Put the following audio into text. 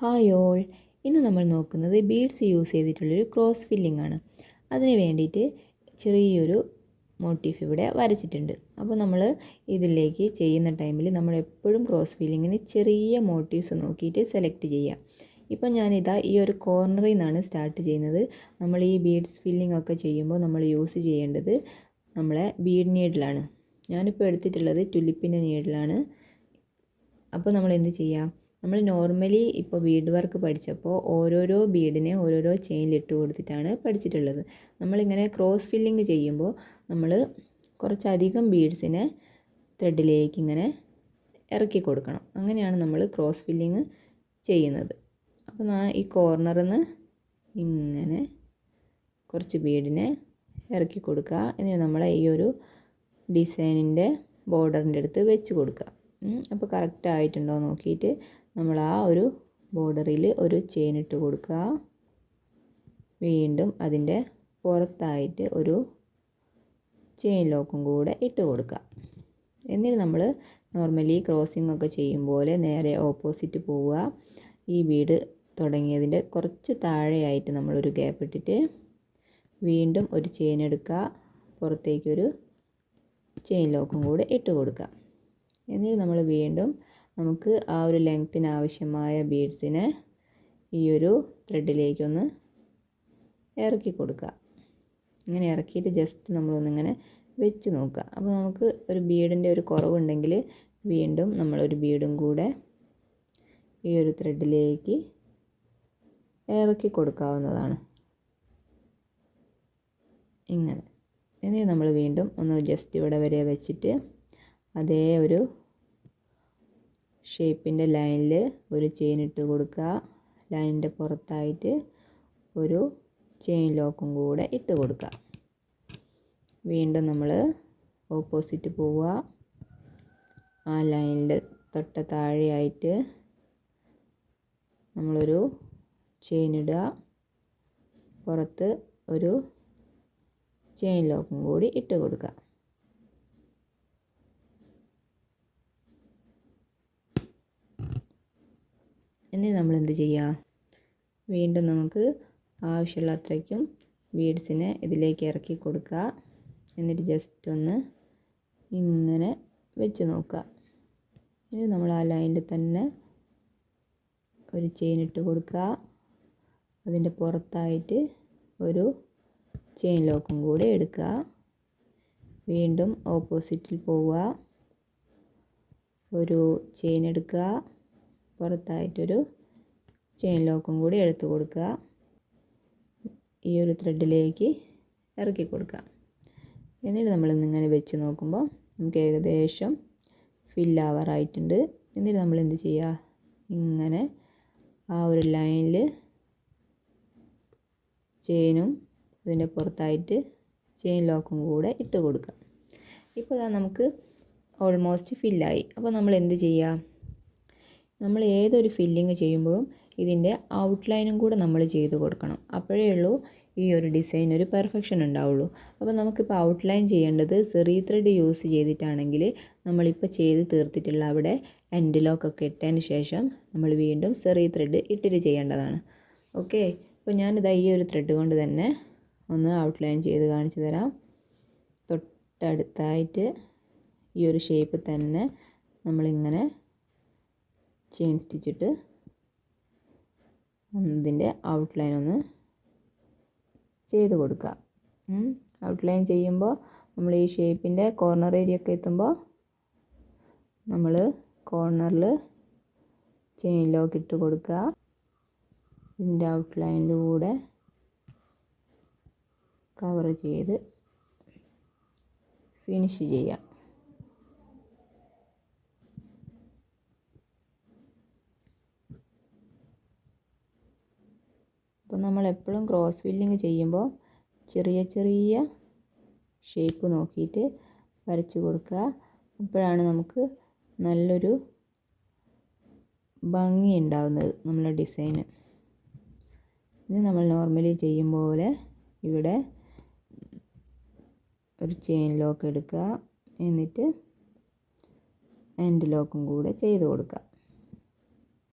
Hi all, ഇന്ന് നമ്മൾ നോക്കുന്നത് ബീഡ്സ് യൂസ് ചെയ്തിട്ടുള്ളൊരു ക്രോസ് ഫില്ലിംഗ് ആണ്. അതിന് വേണ്ടിയിട്ട് ചെറിയൊരു മോട്ടീഫ് ഇവിടെ വരച്ചിട്ടുണ്ട്. അപ്പോൾ നമ്മൾ ഇതിലേക്ക് ചെയ്യുന്ന ടൈമിൽ നമ്മൾ എപ്പോഴും ക്രോസ് ഫില്ലിങ്ങിന് ചെറിയ മോട്ടീവ്സ് നോക്കിയിട്ട് സെലക്ട് ചെയ്യാം. ഇപ്പോൾ ഞാനിതാ ഈ ഒരു കോർണറിൽ നിന്നാണ് സ്റ്റാർട്ട് ചെയ്യുന്നത്. നമ്മൾ ഈ ബീഡ്സ് ഫില്ലിംഗ് ഒക്കെ ചെയ്യുമ്പോൾ നമ്മൾ യൂസ് ചെയ്യേണ്ടത് നമ്മളെ ബീഡ് നീഡിലാണ്. ഞാനിപ്പോൾ എടുത്തിട്ടുള്ളത് ടുലിപ്പിൻ്റെ നീഡിലാണ്. അപ്പോൾ നമ്മൾ എന്ത് ചെയ്യാം, നമ്മൾ നോർമലി ഇപ്പോൾ ബീഡ് വർക്ക് പഠിച്ചപ്പോൾ ഓരോരോ ബീഡിനെ ഓരോരോ ചെയിനിലിട്ട് കൊടുത്തിട്ടാണ് പഠിച്ചിട്ടുള്ളത്. നമ്മളിങ്ങനെ ക്രോസ് ഫില്ലിങ് ചെയ്യുമ്പോൾ നമ്മൾ കുറച്ചധികം ബീഡ്സിനെ ത്രെഡിലേക്ക് ഇങ്ങനെ ഇറക്കി കൊടുക്കണം. അങ്ങനെയാണ് നമ്മൾ ക്രോസ് ഫില്ലിങ് ചെയ്യുന്നത്. അപ്പോൾ ഈ കോർണറിൽ നിന്ന് ഇങ്ങനെ കുറച്ച് ബീഡിനെ ഇറക്കി കൊടുക്കുക. എന്നിട്ട് നമ്മൾ ഈ ഒരു ഡിസൈനിൻ്റെ ബോർഡറിൻ്റെ അടുത്ത് വെച്ച് കൊടുക്കുക. അപ്പോൾ കറക്റ്റ് ആയിട്ടുണ്ടോ നോക്കിയിട്ട് നമ്മൾ ആ ഒരു ബോർഡറിൽ ഒരു ചെയിൻ ഇട്ട് കൊടുക്കുക. വീണ്ടും അതിൻ്റെ പുറത്തായിട്ട് ഒരു ചെയിൻ ലോക്കും കൂടെ ഇട്ട് കൊടുക്കുക. എന്നിട്ട് നമ്മൾ നോർമലി ക്രോസിംഗ് ഒക്കെ ചെയ്യുമ്പോൾ നേരെ ഓപ്പോസിറ്റ് പോവുക. ഈ ബീഡ് തുടങ്ങിയതിൻ്റെ കുറച്ച് താഴെയായിട്ട് നമ്മളൊരു ഗ്യാപ്പ് ഇട്ടിട്ട് വീണ്ടും ഒരു ചെയിൻ എടുക്കുക. പുറത്തേക്കൊരു ചെയിൻ ലോക്കും കൂടെ ഇട്ട് കൊടുക്കുക. എന്നിട്ട് നമ്മൾ വീണ്ടും നമുക്ക് ആ ഒരു ലെങ്ത്തിന് ആവശ്യമായ ബീഡ്സിനെ ഈ ഒരു ത്രെഡിലേക്കൊന്ന് ഇറക്കി കൊടുക്കുക. ഇങ്ങനെ ഇറക്കിയിട്ട് ജസ്റ്റ് നമ്മളൊന്നിങ്ങനെ വെച്ച് നോക്കുക. അപ്പോൾ നമുക്ക് ഒരു ബീഡിൻ്റെ ഒരു കുറവുണ്ടെങ്കിൽ വീണ്ടും നമ്മളൊരു ബീഡും കൂടെ ഈ ഒരു ത്രെഡിലേക്ക് ഇറക്കി കൊടുക്കാവുന്നതാണ്. ഇങ്ങനെ. എന്നിട്ട് നമ്മൾ വീണ്ടും ഒന്ന് ജസ്റ്റ് ഇവിടെ വരെ വെച്ചിട്ട് അതേ ഒരു ഷേപ്പിൻ്റെ ലൈനിൽ ഒരു ചെയിൻ ഇട്ട് കൊടുക്കുക. ലൈനിൻ്റെ പുറത്തായിട്ട് ഒരു ചെയിൻ ലോക്കും കൂടെ ഇട്ട് കൊടുക്കുക. വീണ്ടും നമ്മൾ ഓപ്പോസിറ്റ് പോവുക. ആ ലൈനിൻ്റെ തൊട്ട് താഴെയായിട്ട് നമ്മളൊരു ചെയിൻ ഇടുക. പുറത്ത് ഒരു ചെയിൻ ലോക്കും കൂടി ഇട്ട് കൊടുക്കുക. എന്നിട്ട് നമ്മൾ എന്ത് ചെയ്യുക, വീണ്ടും നമുക്ക് ആവശ്യമുള്ള അത്രയ്ക്കും ബീഡ്സിനെ ഇതിലേക്ക് ഇറക്കി കൊടുക്കുക. എന്നിട്ട് ജസ്റ്റ് ഒന്ന് ഇങ്ങനെ വെച്ച് നോക്കുക. ഇനി നമ്മൾ ആ ലൈനിൽ തന്നെ ഒരു ചെയിൻ ഇട്ട് കൊടുക്കുക. അതിൻ്റെ പുറത്തായിട്ട് ഒരു ചെയിൻ ലോക്കും കൂടെ എടുക്കുക. വീണ്ടും ഓപ്പോസിറ്റിൽ പോവുക. ഒരു ചെയിൻ എടുക്കുക. പുറത്തായിട്ടൊരു ചെയിൻ ലോക്കും കൂടി എടുത്ത് കൊടുക്കുക. ഈ ഒരു ത്രെഡിലേക്ക് ഇറക്കി കൊടുക്കുക. എന്നിട്ട് നമ്മളിങ്ങനെ വെച്ച് നോക്കുമ്പോൾ നമുക്ക് ഏകദേശം ഫില്ലാവാറായിട്ടുണ്ട്. എന്നിട്ട് നമ്മൾ എന്ത് ചെയ്യുക, ഇങ്ങനെ ആ ഒരു ലൈനിൽ ചെയിനും അതിൻ്റെ പുറത്തായിട്ട് ചെയിൻ ലോക്കും കൂടെ ഇട്ട് കൊടുക്കുക. ഇപ്പോൾ നമുക്ക് ഓൾമോസ്റ്റ് ഫില്ലായി. അപ്പോൾ നമ്മൾ എന്ത് ചെയ്യുക, നമ്മൾ ഏതൊരു ഫില്ലിങ് ചെയ്യുമ്പോഴും ഇതിൻ്റെ ഔട്ട്ലൈനും കൂടെ നമ്മൾ ചെയ്ത് കൊടുക്കണം. അപ്പോഴേ ഉള്ളൂ ഈ ഒരു ഡിസൈൻ ഒരു പെർഫെക്ഷൻ ഉണ്ടാവുള്ളൂ. അപ്പോൾ നമുക്കിപ്പോൾ ഔട്ട്ലൈൻ ചെയ്യേണ്ടത് സെറി ത്രെഡ് യൂസ് ചെയ്തിട്ടാണെങ്കിൽ നമ്മളിപ്പോൾ ചെയ്ത് തീർത്തിട്ടുള്ള അവിടെ എൻഡ് ലോക്കൊക്കെ ഇട്ടതിന് ശേഷം നമ്മൾ വീണ്ടും സെറി ത്രെഡ് ഇട്ടിട്ട് ചെയ്യേണ്ടതാണ്. ഓക്കെ, അപ്പോൾ ഞാനിതാ ഈ ഒരു ത്രെഡ് കൊണ്ട് തന്നെ ഒന്ന് ഔട്ട്ലൈൻ ചെയ്ത് കാണിച്ചു തരാം. തൊട്ടടുത്തായിട്ട് ഈ ഒരു ഷേപ്പ് തന്നെ നമ്മളിങ്ങനെ ചെയിൻ സ്റ്റിച്ചിട്ട് ഇതിൻ്റെ ഔട്ട്ലൈൻ ഒന്ന് ചെയ്ത് കൊടുക്കുക. ഔട്ട്ലൈൻ ചെയ്യുമ്പോൾ നമ്മൾ ഈ ഷേപ്പിൻ്റെ കോർണർ ഏരിയ ഒക്കെ എത്തുമ്പോൾ നമ്മൾ കോർണറിൽ ചെയിൻ ലോക്ക് ഇട്ട് കൊടുക്കുക. ഇതിൻ്റെ ഔട്ട്ലൈനിലൂടെ കവർ ചെയ്ത് ഫിനിഷ് ചെയ്യാം. അപ്പോൾ നമ്മൾ എപ്പോഴും ക്രോസ് ഫില്ലിങ് ചെയ്യുമ്പോൾ ചെറിയ ചെറിയ ഷേപ്പ് നോക്കിയിട്ട് വരച്ച് കൊടുക്കുക. അപ്പോഴാണ് നമുക്ക് നല്ലൊരു ഭംഗി ഉണ്ടാകുന്നത് നമ്മളെ ഡിസൈന്. ഇത് നമ്മൾ നോർമലി ചെയ്യും പോലെ ഇവിടെ ഒരു ചെയിൻ ലോക്ക് എടുക്കുക. എന്നിട്ട് എൻഡ് ലോക്കും കൂടെ ചെയ്ത് കൊടുക്കുക.